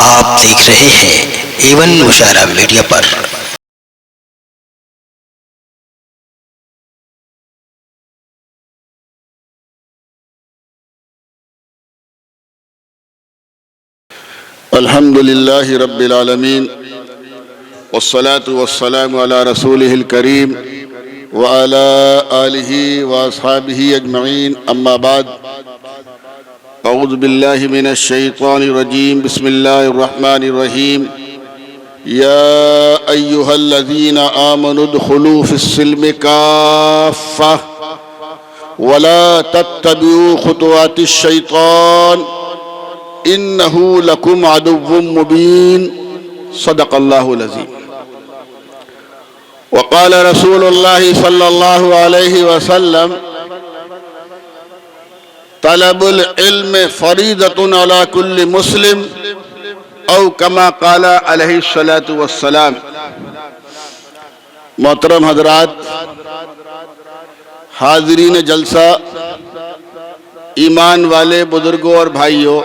آپ دیکھ رہے ہیں ایون مشاعرہ میڈیا پر۔ الحمد لله رب العالمين والصلاة والسلام على رسوله الكريم وعلى آله وأصحابه أجمعين، أما بعد، أعوذ بالله من الشيطان الرجيم، بسم الله الرحمن الرحيم، يا أيها الذين آمنوا ادخلوا في السلم كافة ولا تتبعوا خطوات الشيطان إنه لكم عدو مبين، صدق الله العظيم۔ وقال رسول الله صلى الله عليه وسلم: طلب العلم فریضة على كل مسلم، او كما قال علیہ الصلاۃ والسلام۔ محترم حضرات، حاضرین جلسہ، ایمان والے بزرگوں اور بھائیوں،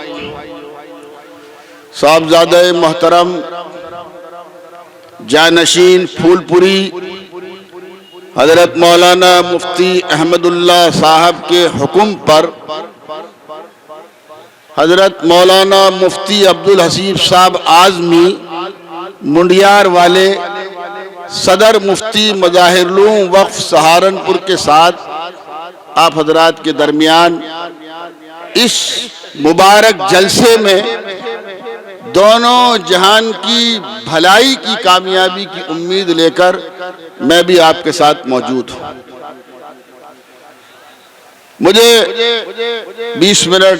صاحبزادہ محترم جانشین پھول پوری حضرت مولانا مفتی احمد اللہ صاحب کے حکم پر حضرت مولانا مفتی عبدالحسیب صاحب اعظمی منڈیار والے، صدر مفتی مظاہر العلوم وقف سہارنپور کے ساتھ آپ حضرات کے درمیان اس مبارک جلسے میں دونوں جہان کی بھلائی کی کامیابی کی امید لے کر میں بھی آپ کے ساتھ موجود ہوں۔ مجھے 20 منٹ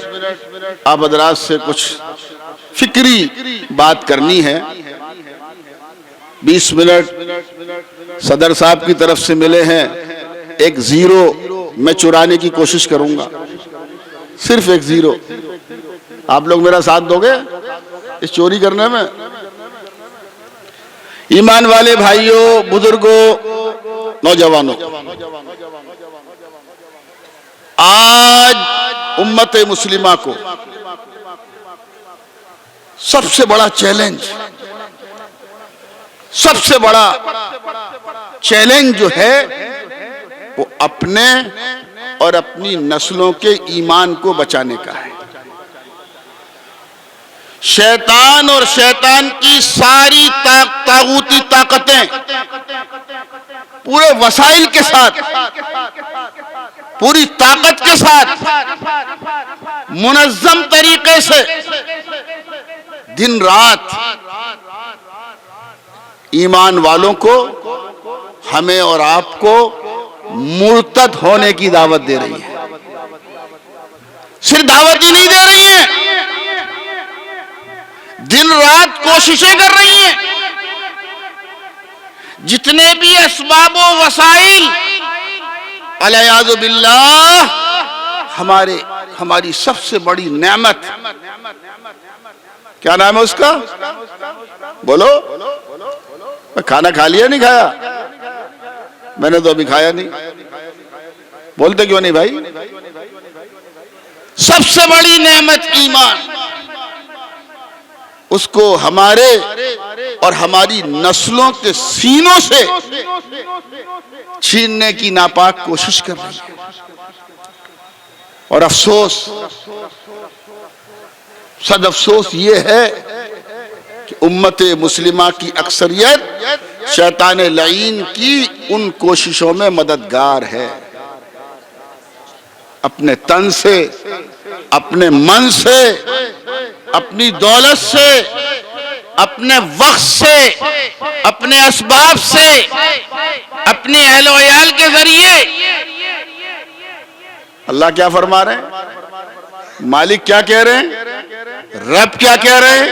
آپ حضرات سے کچھ فکری بات کرنی ہے۔ 20 منٹ صدر صاحب کی طرف سے ملے ہیں، ایک زیرو میں چرانے کی کوشش کروں گا، صرف ایک زیرو۔ آپ لوگ میرا ساتھ دو گے اس چوری کرنے میں؟ ایمان والے بھائیوں، بزرگوں، نوجوانوں، آج امت مسلمہ کو سب سے بڑا چیلنج جو ہے وہ اپنے اور اپنی نسلوں کے ایمان کو بچانے کا ہے۔ شیطان اور شیطان کی ساری طاغوتی طاقتیں پورے وسائل کے ساتھ، پوری طاقت کے ساتھ، منظم طریقے سے دن رات ایمان والوں کو، ہمیں اور آپ کو مرتد ہونے کی دعوت دے رہی ہے۔ صرف دعوت ہی نہیں دے رہی ہیں، دن رات کوششیں کر رہی ہیں۔ جتنے بھی اسباب و وسائل والعیاذ باللہ ہماری سب سے بڑی نعمت، کیا نام ہے اس کا؟ بولو۔ میں کھانا کھا لیا نہیں کھایا؟ میں نے تو ابھی کھایا نہیں۔ بولتے کیوں نہیں بھائی؟ سب سے بڑی نعمت ایمان، اس کو ہمارے اور ہماری نسلوں کے سینوں سے چھیننے کی ناپاک کوشش کر رہی ہے۔ اور افسوس، صد افسوس یہ ہے کہ امت مسلمہ کی اکثریت شیطان لعین کی ان کوششوں میں مددگار ہے۔ اپنے تن سے، اپنے من سے، اپنی دولت سے، اپنے وقت سے، اپنے اسباب سے، اپنے اہل و عیال کے ذریعے۔ اللہ کیا فرما رہے ہیں؟ مالک کیا کہہ رہے ہیں؟ رب کیا کہہ رہے ہیں؟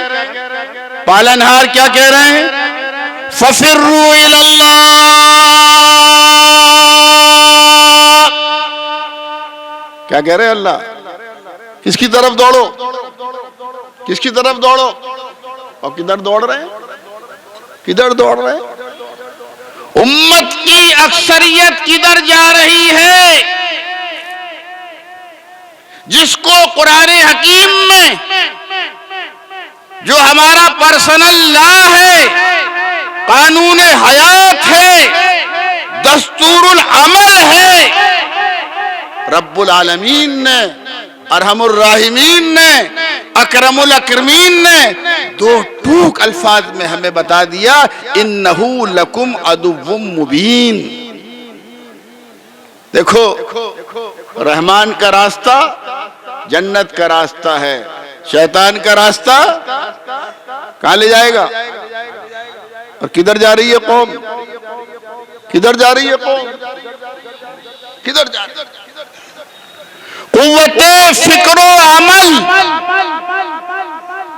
پالنہار کیا کہہ رہے ہیں؟ فَفِرُّوا إِلَى اللَّهِ۔ کیا کہہ رہے ہیں اللہ؟ کس کی طرف دوڑو؟ کس کی طرف دوڑو؟ اور کدھر دوڑ رہے ہیں؟ کدھر دوڑ رہے ہیں؟ امت کی اکثریت کدھر جا رہی ہے؟ جس کو قرآن حکیم میں جو ہمارا پرسنل لا ہے، قانون حیات ہے، دستور العمل ہے، رب العالمین نے، ارحم الراحمین نے، اکرم الاکرمین نے دو ٹوک الفاظ میں ہمیں بتا دیا، انہو لکم عدو مبین۔ دیکھو، رحمان کا راستہ جنت کا راستہ ہے، شیطان کا راستہ کہاں لے جائے گا؟ اور کدھر جا رہی ہے قوم؟ کدھر جا رہی ہے قوم؟ کدھر جا رہی ہے؟ قوت فکر و عمل،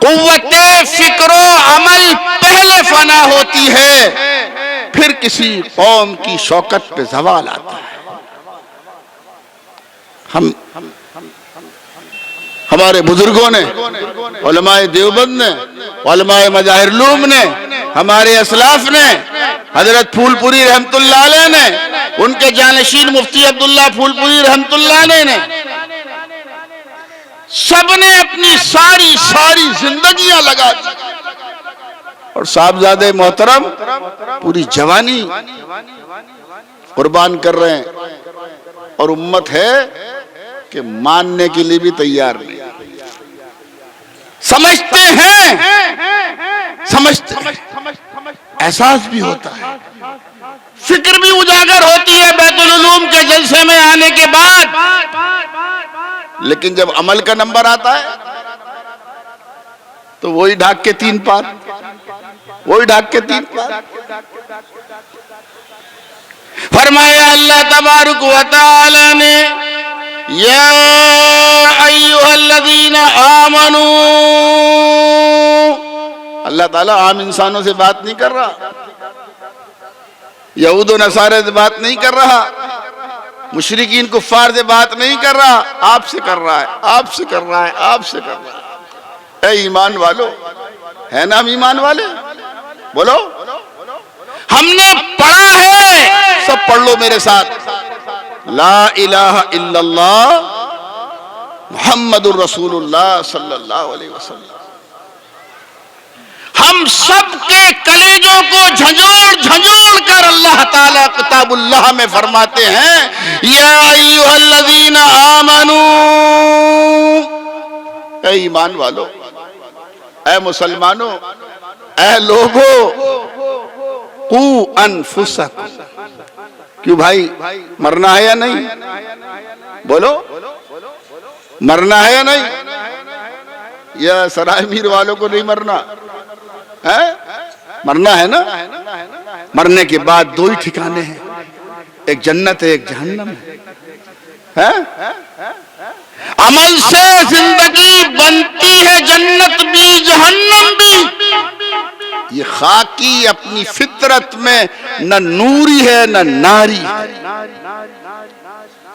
قوت فکر و عمل پہلے فنا ہوتی ہے، پھر کسی قوم کی شوکت پہ زوال آتا ہے۔ ہمارے بزرگوں نے، علماء دیوبند نے، علماء مظاہر العلوم نے، ہمارے اسلاف نے، حضرت پھول پوری رحمت اللہ علیہ نے، ان کے جانشین مفتی عبداللہ پھول پوری رحمت اللہ علیہ نے، سب نے اپنی ساری زندگیاں لگا دی، اور صاحبزادے محترم پوری جوانی قربان کر رہے ہیں، اور امت ہے کہ ماننے کے لیے بھی تیار نہیں۔ سمجھتے ہیں، احساس بھی ہوتا ہے، فکر بھی اجاگر ہوتی ہے بیت العلوم کے جلسے میں آنے کے بعد، لیکن جب عمل کا نمبر آتا ہے تو وہی ڈھاک کے تین پار، وہی ڈھاک کے تین پار۔ فرمایا اللہ تبارک و تعالی نے، یا ایھا الذین آمنوا، اللہ تعالیٰ عام انسانوں سے بات نہیں کر رہا، یہود و نصارہ سے بات نہیں کر رہا، مشرکین کفار سے بات نہیں کر رہا، آپ سے کر رہا ہے، آپ سے کر رہا ہے، آپ سے کر رہا ہے۔ اے ایمان والو، ہے نا ہم ایمان والے؟ بولو، ہم نے پڑھا ہے، سب پڑھ لو میرے ساتھ، لا الہ الا اللہ محمد الرسول اللہ صلی اللہ علیہ وسلم۔ ہم سب کے کلیجوں کو جھنجھوڑ کر اللہ تعالیٰ کتاب اللہ میں فرماتے ہیں، یا ایھا الذین آمنوا، اے ایمان والو، اے مسلمانوں، اے لوگو، قو انفسکم، کیوں بھائی مرنا ہے یا نہیں؟ بولو، مرنا ہے یا نہیں؟ یا سرائے میر والوں کو نہیں مرنا ہے؟ مرنا ہے نا؟ مرنے کے بعد دو ہی ٹھکانے ہیں، ایک جنت ہے، ایک جہنم ہے۔ عمل سے زندگی بنتی ہے، جنت بھی جہنم بھی۔ یہ خاکی اپنی فطرت میں نہ نوری ہے نہ ناری ہے۔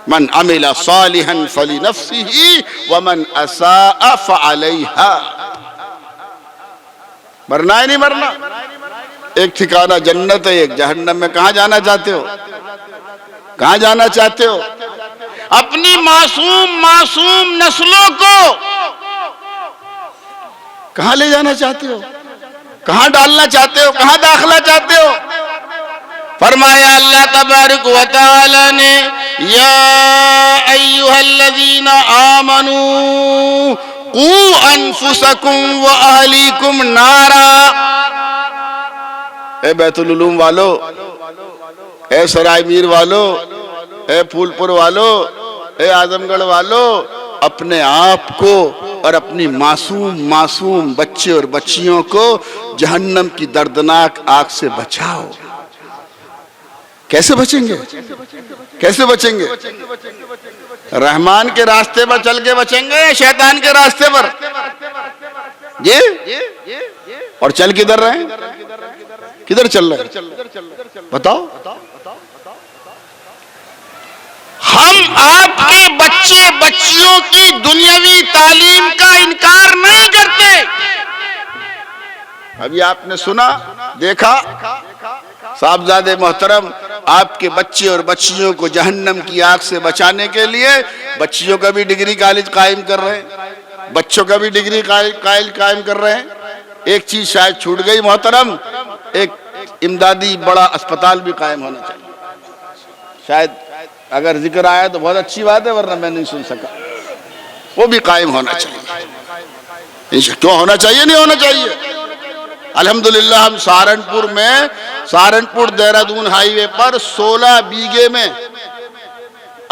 من عمل صالحا فلنفسه ومن اساء فعليها۔ مرنا ہے نہیں مرنا؟ ایک ٹھکانہ جنت ہے، ایک جہنم میں۔ کہاں جانا چاہتے ہو؟ کہاں جانا چاہتے ہو؟ اپنی معصوم نسلوں کو کہاں لے جانا چاہتے ہو؟ کہاں ڈالنا چاہتے ہو؟ کہاں داخلہ چاہتے ہو؟ فرمایا اللہ تبارک و تعالی نے، یا ایھا الذین آمنوا قوا انفسکم واہلیکم نارا۔ اے بیت العلوم والو، اے سرائے میر والو، اے پھول پور والو، اے اعظم گڑھ والو، اپنے آپ کو اور اپنی معصوم بچے اور بچیوں کو جہنم کی دردناک آگ سے بچاؤ۔ کیسے بچیں گے؟ کیسے بچیں گے؟ رحمان کے راستے پر چل کے بچیں گے یا شیطان کے راستے پر؟ جی؟ اور چل کدھر رہے ہیں؟ کدھر چل رہے ہیں؟ بتاؤ۔ ہم آپ کے بچے بچیوں کی دنیاوی تعلیم کا انکار نہیں کرتے۔ ابھی آپ نے سنا، دیکھا، صاحبزادے محترم آپ کے بچے اور بچیوں کو جہنم کی آگ سے بچانے کے لیے بچیوں کا بھی ڈگری کالج قائم کر رہے ہیں، بچوں کا بھی ڈگری قائم کر رہے ہیں، ایک چیز شاید چھوٹ گئی محترم، ایک امدادی بڑا اسپتال بھی قائم ہونا چاہیے. شاید اگر ذکر آیا تو بہت اچھی بات ہے، ورنہ میں نہیں سن سکا. وہ بھی قائم ہونا چاہیے. کیوں ہونا چاہیے؟ نہیں ہونا چاہیے. الحمدللہ ہم سہارنپور میں، سہارنپور دہرادون ہائی وے پر 16 بیگھے میں،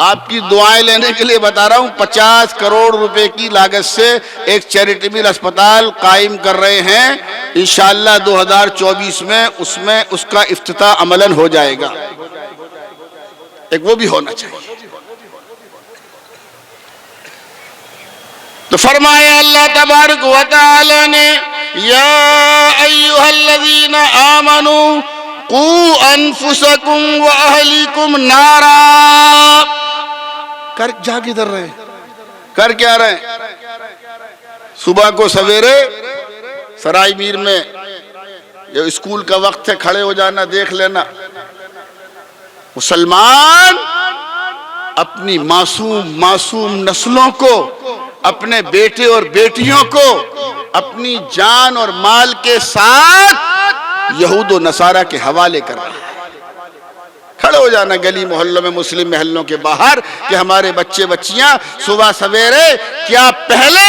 آپ کی دعائیں لینے کے لیے بتا رہا ہوں، 50 کروڑ روپے کی لاگت سے ایک چیریٹیبل اسپتال قائم کر رہے ہیں. انشاءاللہ 2024 میں اس کا افتتاح عملاً ہو جائے گا. ایک وہ بھی ہونا چاہیے. تو فرمایا اللہ تبارک و تعالی نے، یا ایھا الذین آمنوا قوا انفسکم واہلیکم نارا. کر جا کدھر رہے؟ کر کیا رہے؟ صبح کو سویرے سرائی میر میں جو اسکول کا وقت ہے کھڑے ہو جانا، دیکھ لینا. مسلمان اپنی معصوم نسلوں کو، اپنے بیٹے اور بیٹیوں کو اپنی جان اور مال کے ساتھ یہود و نصارہ کے حوالے کر رہا ہے. کھڑے ہو جانا گلی محلوں میں، مسلم محلوں کے باہر، کہ ہمارے بچے بچیاں صبح سویرے کیا پہلے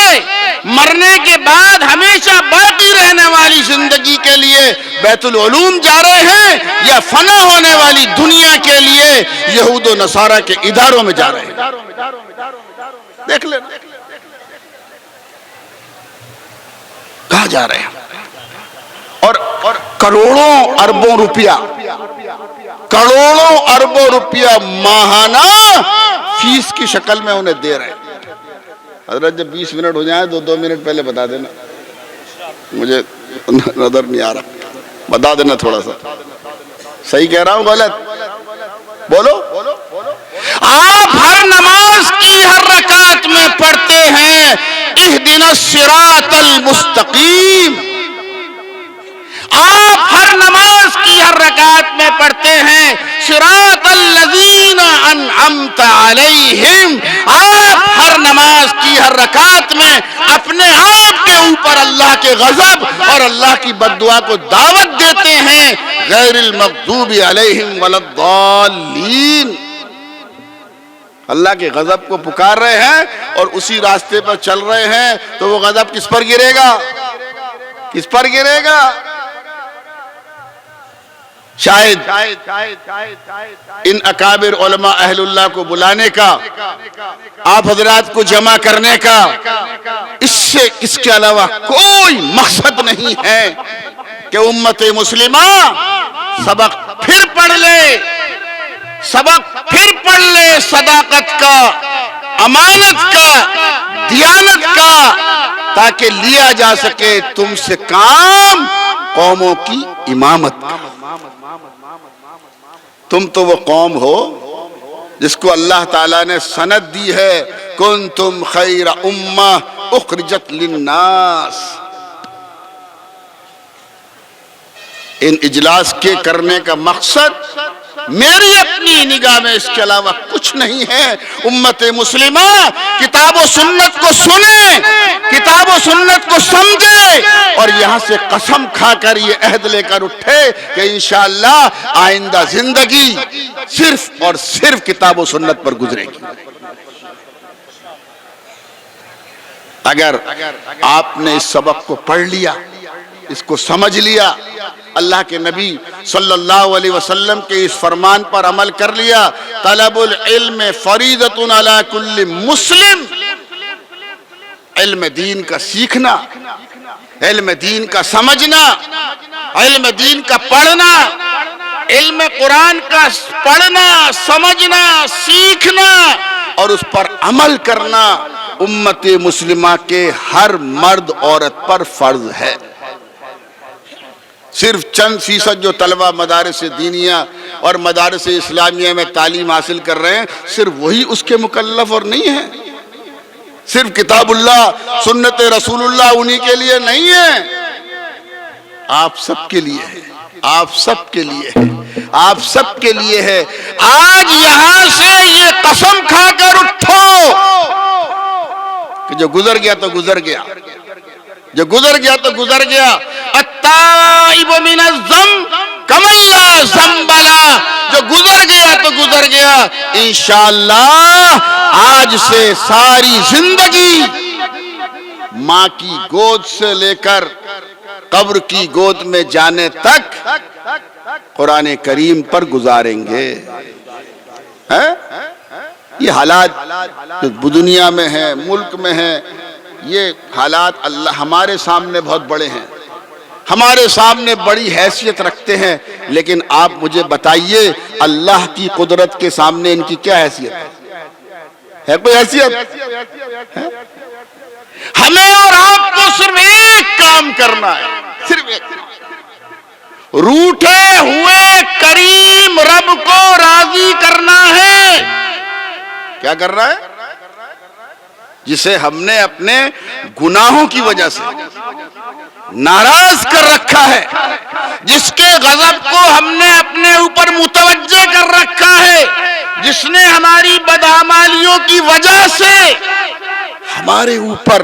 مرنے کے بعد ہمیشہ باقی رہنے والی زندگی کے لیے بیت العلوم جا رہے ہیں، یا فنا ہونے والی دنیا کے لیے یہود و نصارہ کے اداروں میں جا رہے ہیں؟ دیکھ لینا کہاں جا رہے ہیں. اور کروڑوں اربوں روپیہ ماہانہ فیس کی شکل میں انہیں دے رہے ہیں. حضرت جب 20 منٹ ہو جائیں 2 منٹ پہلے بتا دینا، مجھے نظر نہیں آ رہا، بتا دینا تھوڑا سا. صحیح کہہ رہا ہوں غلط؟ بولو. آپ ہر نماز کی ہر رکعت میں پڑھتے ہیں اہدنا الصراط المستقیم. آپ ہر نماز کی ہر رکعت میں پڑھتے ہیں صراط الذین انعمت علیہم. آپ ہر نماز کی ہر رکعت میں اپنے آپ کے اوپر اللہ کے غضب اور اللہ کی بددعا کو دعوت دیتے ہیں، غیر المغضوب علیہم ولا الضالین. اللہ کے غضب کو پکار رہے ہیں اور اسی راستے پر چل رہے ہیں، تو وہ غضب کس پر گرے گا؟ کس پر گرے گا؟ شاید ان اکابر علماء اہل اللہ کو بلانے کا، آپ حضرات کو جمع کرنے کا، اس کے علاوہ کوئی مقصد نہیں ہے کہ امت مسلمہ سبق پھر پڑھ لے، صداقت کا، امانت کا، دیانت کا، تاکہ لیا جا سکے تم سے کام قوموں کی امامت کا. تم تو وہ قوم ہو جس کو اللہ تعالیٰ نے سند دی ہے، کنتم خیر امہ اخرجت للناس. ان اجلاس کے کرنے کا مقصد میری اپنی نگاہ میں اس کے علاوہ کچھ نہیں ہے. امت مسلمہ کتاب و سنت کو سنے، کتاب و سنت کو سمجھے، اور یہاں سے قسم کھا کر یہ عہد لے کر اٹھے کہ انشاءاللہ آئندہ زندگی صرف اور صرف کتاب و سنت پر گزرے گی. اگر آپ نے اس سبق کو پڑھ لیا، اس کو سمجھ لیا، اللہ کے نبی صلی اللہ علیہ وسلم کے اس فرمان پر عمل کر لیا، طلب العلم فریضۃ علی کل مسلم. علم دین کا سیکھنا، علم دین کا سمجھنا، علم دین کا پڑھنا، علم قرآن کا پڑھنا، سمجھنا، سیکھنا اور اس پر عمل کرنا امت مسلمہ کے ہر مرد عورت پر فرض ہے. صرف چند فیصد جو طلبہ مدارس دینیہ اور مدارس اسلامیہ میں تعلیم حاصل کر رہے ہیں، صرف وہی اس کے مکلف اور نہیں ہے. صرف کتاب اللہ، سنت رسول اللہ انہی کے لیے نہیں ہے، آپ سب کے لیے ہے، آپ سب کے لیے ہے، آپ سب کے لیے ہے. آج یہاں سے یہ قسم کھا کر اٹھو کہ جو گزر گیا تو گزر گیا، جو گزر گیا تو گزر گیا. التائب من الذنب کمن لا ذنب له، جو گزر گیا تو گزر گیا، انشاءاللہ آج سے ساری زندگی ماں کی گود سے لے کر قبر کی گود میں جانے تک قرآن کریم پر گزاریں گے۔ یہ حالات جو دنیا میں ہیں، ملک میں ہیں، یہ حالات اللہ ہمارے سامنے بہت بڑے ہیں، ہمارے سامنے بڑی حیثیت رکھتے ہیں، لیکن آپ مجھے بتائیے اللہ کی قدرت کے سامنے ان کی کیا حیثیت ہے؟ کوئی حیثیت؟ ہمیں اور آپ کو صرف ایک کام کرنا ہے، صرف ایک، روٹھے ہوئے کریم رب کو راضی کرنا ہے۔ کیا کرنا ہے؟ جسے ہم نے اپنے گناہوں کی وجہ سے ناراض کر رکھا ہے، جس کے غضب کو ہم نے اپنے اوپر متوجہ کر رکھا ہے، جس نے ہماری بدعمالیوں کی وجہ سے ہمارے اوپر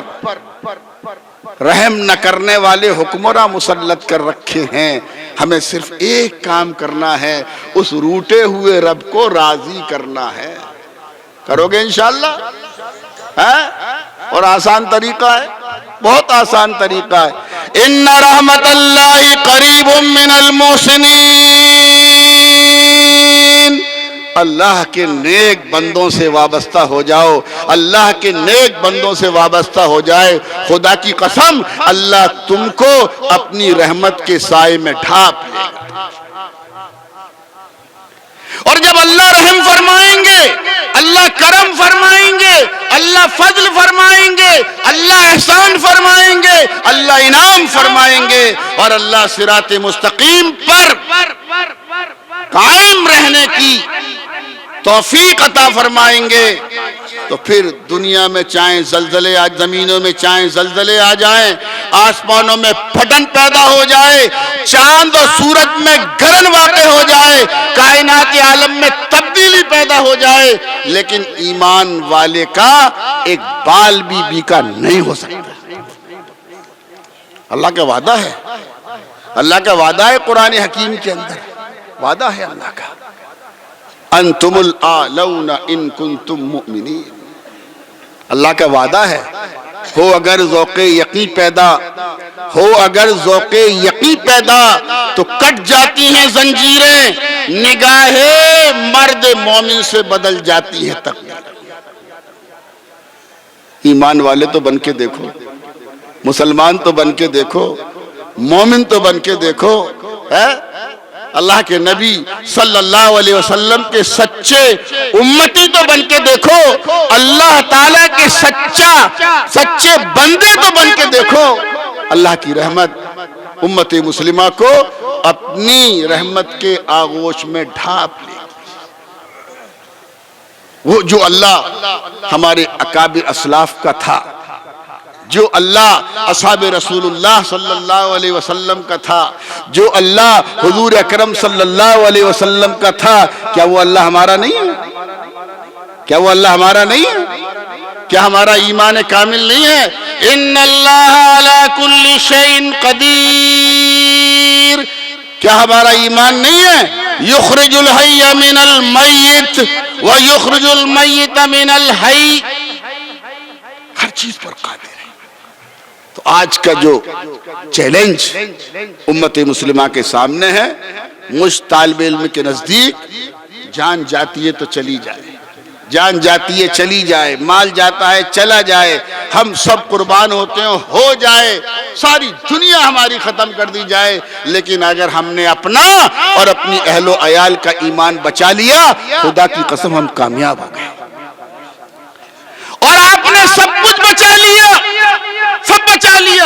رحم نہ کرنے والے حکمراں مسلط کر رکھے ہیں، ہمیں صرف ایک کام کرنا ہے، اس روٹے ہوئے رب کو راضی کرنا ہے۔ کرو گے انشاءاللہ؟ اور آسان طریقہ ہے، بہت آسان طریقہ ہے۔ ان رحمت اللہ قریب من المحسنین، اللہ کے نیک بندوں سے وابستہ ہو جاؤ، اللہ کے نیک بندوں سے وابستہ ہو جائے، خدا کی قسم اللہ تم کو اپنی رحمت کے سائے میں ڈھانپ لے گا۔ اور جب اللہ رحم فرمائیں گے، اللہ کرم فرمائیں گے، اللہ فضل فرمائیں گے، اللہ احسان فرمائیں گے، اللہ انعام فرمائیں گے، اور اللہ صراط مستقیم پر قائم رہنے کی توفیق عطا فرمائیں گے، تو پھر دنیا میں چاہے زلزلے آج، زمینوں میں چاہے زلزلے آ جائیں، آسمانوں میں پھٹن پیدا ہو جائے، چاند اور سورج میں گرن واقع ہو جائے، کائنات عالم میں تبدیلی پیدا ہو جائے، لیکن ایمان والے کا ایک بال بھی بیکا نہیں ہو سکتا۔ اللہ کا وعدہ ہے، اللہ کا وعدہ ہے، قرآن حکیم کے اندر وعدہ ہے اللہ کا، انتم الاعلون ان کنتم مؤمنین، اللہ کا وعدہ ہے۔ ہو اگر ذوق یقین پیدا، ہو اگر ذوق یقین پیدا تو کٹ جاتی ہیں زنجیریں، نگاہ مرد مومن سے بدل جاتی ہے تقدیر۔ ایمان والے تو بن کے دیکھو، مسلمان تو بن کے دیکھو، مومن تو بن کے دیکھو، اللہ کے نبی صلی اللہ علیہ وسلم کے سچے امتی تو بن کے دیکھو، اللہ تعالیٰ کے سچے بندے تو بن کے دیکھو۔ اللہ کی رحمت امت مسلمہ کو اپنی رحمت کے آغوش میں ڈھانپ لے، وہ جو اللہ ہمارے اکابر اسلاف کا تھا، جو اللہ اصحاب رسول اللہ صلی اللہ علیہ وسلم کا تھا، جو اللہ حضور اکرم صلی اللہ علیہ وسلم کا تھا، کیا وہ اللہ ہمارا نہیں ہے؟ کیا وہ اللہ ہمارا نہیں ہے؟ کیا ہمارا ایمان کامل نہیں ہے؟ ان اللہ علی کل شیء قدیر، کیا ہمارا ایمان نہیں ہے؟ یخرج الحی من المیت ویخرج المیت من الحی، ہر چیز پر قادر ہے۔ تو آج کا جو چیلنج امت مسلمہ کے سامنے ہے، مجھ طالب علم کے نزدیک جان جاتی ہے تو چلی جائے، جان جاتی ہے چلی جائے، مال جاتا ہے چلا جائے، ہم سب قربان ہوتے ہیں ہو جائے، ساری دنیا ہماری ختم کر دی جائے، لیکن اگر ہم نے اپنا اور اپنی اہل و عیال کا ایمان بچا لیا، خدا کی قسم ہم کامیاب ہو گئے۔ اور آپ نے سب کچھ بچا لیا، سب بچا لیا،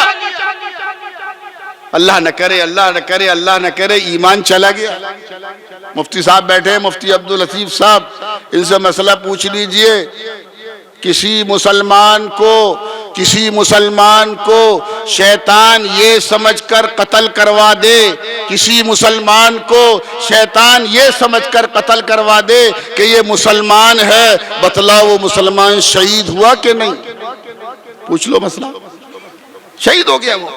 اللہ نہ کرے، اللہ نہ کرے، اللہ نہ کرے ایمان چلا گیا۔ مفتی صاحب بیٹھے ہیں، مفتی عبداللطیف صاحب، ان سے مسئلہ پوچھ لیجئے، کسی مسلمان کو شیطان یہ سمجھ کر قتل کروا دے، کسی مسلمان کو شیطان یہ سمجھ کر قتل کروا دے کہ یہ مسلمان ہے، بتلاؤ وہ مسلمان شہید ہوا کہ نہیں؟ پوچھ لو مسئلہ، شہید ہو گیا وہ۔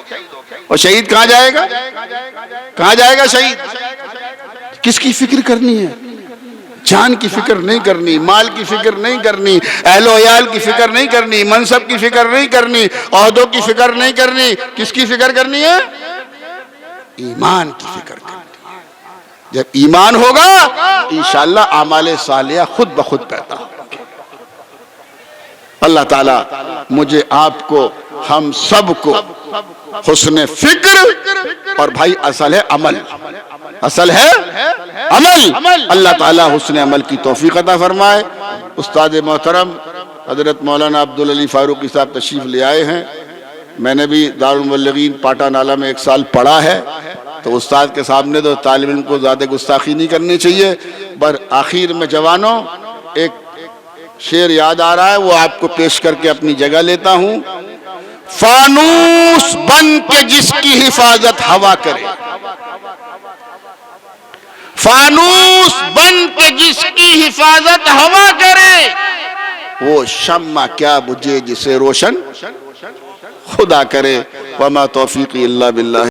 اور شہید کہاں جائے گا؟ کہاں جائے گا شہید؟ کس کی فکر کرنی ہے؟ جان کی فکر نہیں کرنی، مال کی فکر نہیں کرنی، اہل و عیال کی فکر نہیں کرنی، منصب کی فکر نہیں کرنی، عہدوں کی فکر نہیں کرنی. کس کی فکر کرنی ہے؟ ایمان کی فکر کرنی. جب ایمان ہوگا انشاءاللہ اعمال صالحہ خود بخود پیدا ہوگا. اللہ تعالیٰ مجھے آپ کو ہم سب کو حسن فکر اور بھائی اصل ہے عمل، اصل ہے عمل. اللہ تعالیٰ حسن عمل کی توفیق عطا فرمائے. استاد محترم حضرت مولانا عبدالعلی فاروقی صاحب تشریف لے آئے ہیں. میں نے بھی دارالمبلغین پاٹا نالہ میں 1 سال پڑھا ہے، تو استاد کے سامنے تو طالب علم کو زیادہ گستاخی نہیں کرنی چاہیے. پر آخر میں جوانوں ایک شعر یاد آ رہا ہے، وہ آپ کو پیش کر کے اپنی جگہ لیتا ہوں. فانوس بن کے جس کی حفاظت ہوا کرے، فانوس بن کے جس کی حفاظت ہوا کرے، وہ شمع کیا بجھے جسے روشن خدا کرے. وما توفیقی الا باللہ.